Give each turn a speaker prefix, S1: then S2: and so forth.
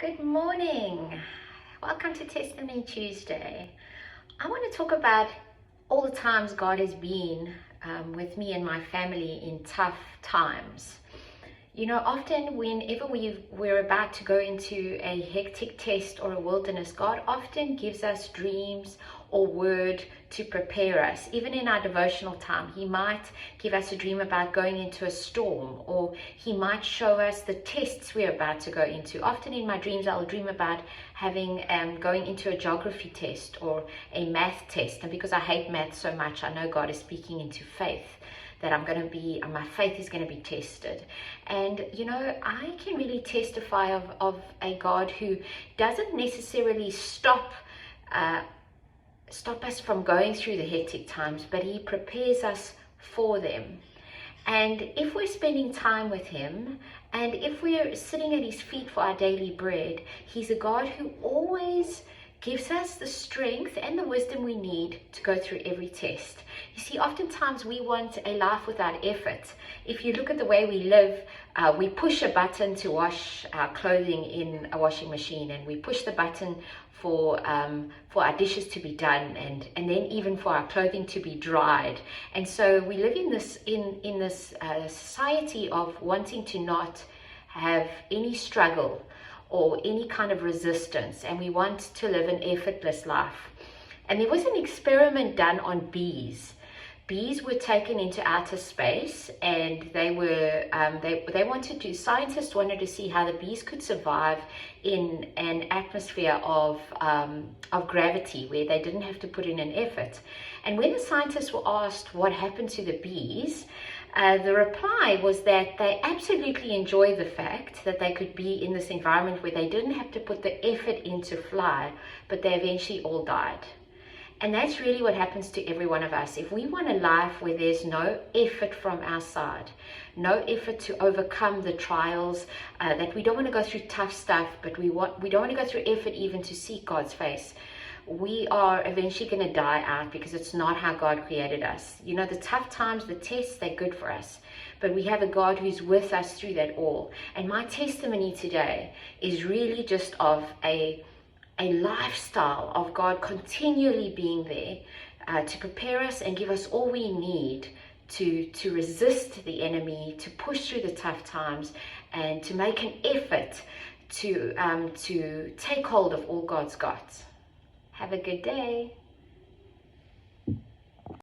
S1: Good morning. Welcome to Testimony Tuesday. I want to talk about all the times God has been with me and my family in tough times. You know, often whenever we're about to go into a hectic test or a wilderness, God often gives us dreams or word to prepare us. Even in our devotional time, He might give us a dream about going into a storm, or He might show us the tests we're about to go into. Often in my dreams, I'll dream about going into a geography test or a math test. And because I hate math so much, I know God is speaking into faith, that my faith is going to be tested. And you know, I can really testify of a God who doesn't necessarily stop us from going through the hectic times, but He prepares us for them. And if we're spending time with Him, and if we're sitting at His feet for our daily bread, He's a God who always gives us the strength and the wisdom we need to go through every test. You see, oftentimes we want a life without effort. If you look at the way we live, we push a button to wash our clothing in a washing machine, and we push the button for our dishes to be done, and then even for our clothing to be dried. And so we live in this society of wanting to not have any struggle or any kind of resistance, and we want to live an effortless life. And there was an experiment done on bees. Bees were taken into outer space, and scientists wanted to see how the bees could survive in an atmosphere of gravity, where they didn't have to put in an effort. And when the scientists were asked what happened to the bees, the reply was that they absolutely enjoyed the fact that they could be in this environment where they didn't have to put the effort in to fly, but they eventually all died. And that's really what happens to every one of us. If we want a life where there's no effort from our side, no effort to overcome the trials, that we don't want to go through tough stuff, but we don't want to go through effort even to seek God's face, we are eventually going to die out, because it's not how God created us. You know, the tough times, the tests, they're good for us, but we have a God who's with us through that all. And my testimony today is really just of a lifestyle of God continually being there to prepare us and give us all we need to resist the enemy, to push through the tough times, and to make an effort to take hold of all God's got. Have a good day.